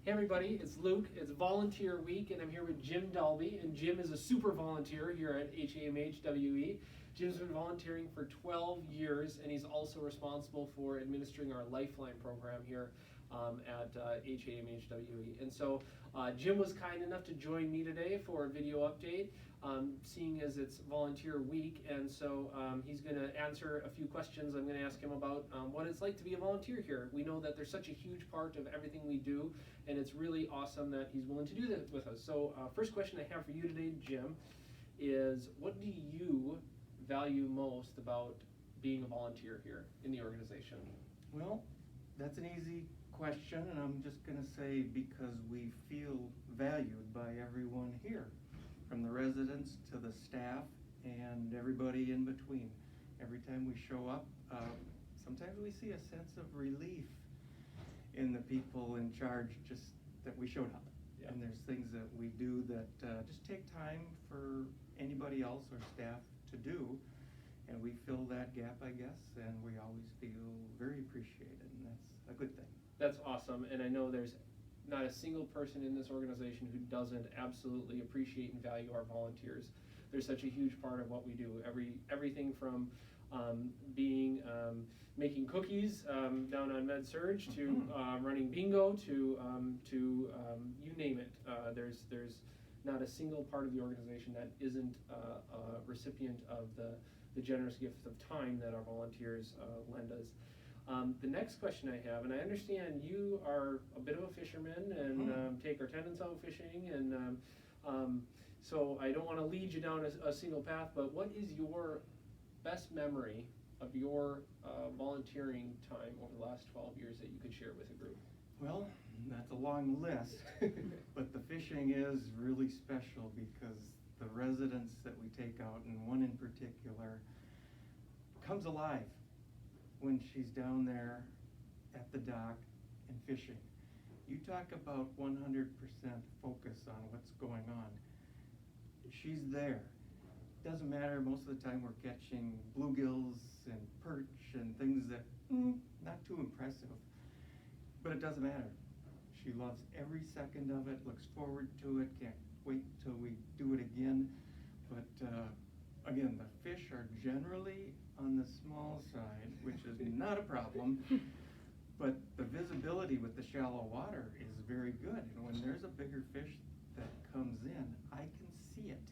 Hey everybody, it's Luke. It's Volunteer Week, and I'm here with Jim Dalby, and Jim is a super volunteer here at HAMHWE. Jim's been volunteering for 12 years, and he's also responsible for administering our Lifeline program here at HAMHWE. And so Jim was kind enough to join me today for a video update, seeing as it's Volunteer Week, and so he's going to answer a few questions I'm going to ask him about what it's like to be a volunteer here. We know that there's such a huge part of everything we do, and it's really awesome that he's willing to do that with us. So first question I have for you today, Jim, is what do you value most about being a volunteer here in the organization? Well, that's an easy question, and I'm just going to say because we feel valued by everyone here, from the residents to the staff and everybody in between. Every time we show up, sometimes we see a sense of relief in the people in charge just that we showed up. Yeah. And there's things that we do that just take time for anybody else or staff to do, and we fill that gap, I guess, and we always feel very appreciated, and that's a good thing. That's awesome, and I know there's not a single person in this organization who doesn't absolutely appreciate and value our volunteers. They're such a huge part of what we do. Everything from making cookies down on Med-Surg to running bingo to you name it. There's not a single part of the organization that isn't a recipient of the generous gift of time that our volunteers lend us. The next question I have, and I understand you are a bit of a fisherman and take our tenants out fishing, and so I don't want to lead you down a single path, but what is your best memory of your volunteering time over the last 12 years that you could share with a group? Well, that's a long list, but the fishing is really special because the residents that we take out, and one in particular, comes alive when she's down there at the dock and fishing. You talk about 100% focus on what's going on. She's there. Doesn't matter, most of the time we're catching bluegills and perch and things that, not too impressive, but it doesn't matter. She loves every second of it, looks forward to it, can't wait till we do it again. But again, the fish are generally on the small side, which is not a problem, but the visibility with the shallow water is very good. And when there's a bigger fish that comes in, I can see it.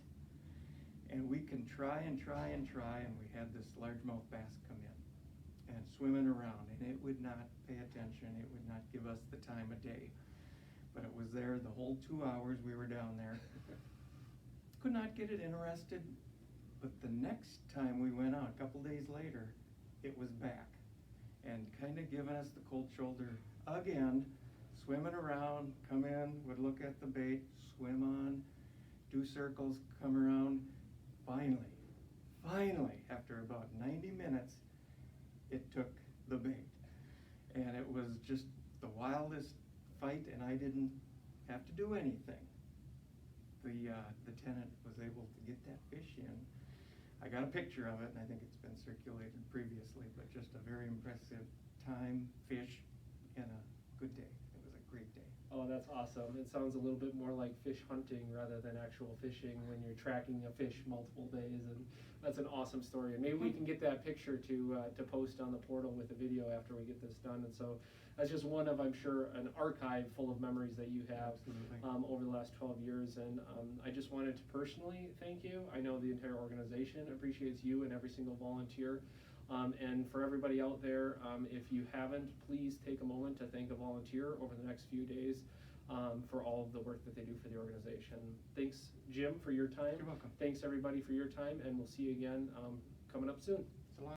And we can try and try and try, and we had this largemouth bass come in and swimming around, and it would not pay attention, it would not give us the time of day. But it was there the whole 2 hours we were down there. Could not get it interested, but the next time we went out, a couple days later, it was back and kind of giving us the cold shoulder again, swimming around, come in, would look at the bait, swim on, do circles, come around. Finally, after about 90 minutes, it took the bait. And it was just the wildest fight, and I didn't have to do anything. The tenant was able to get that fish in. I got a picture of it, and I think it's been circulated previously, but just a very impressive time, fish, and a good day. It was a great day. Oh, that's awesome. It sounds a little bit more like fish hunting rather than actual fishing when you're tracking a fish multiple days, and that's an awesome story. And maybe we can get that picture to post on the portal with the video after we get this done. And so that's just one of, I'm sure, an archive full of memories that you have over the last 12 years. And I just wanted to personally thank you. I know the entire organization appreciates you and every single volunteer. And for everybody out there, if you haven't, please take a moment to thank a volunteer over the next few days for all of the work that they do for the organization. Thanks, Jim, for your time. You're welcome. Thanks, everybody, for your time, and we'll see you again coming up soon.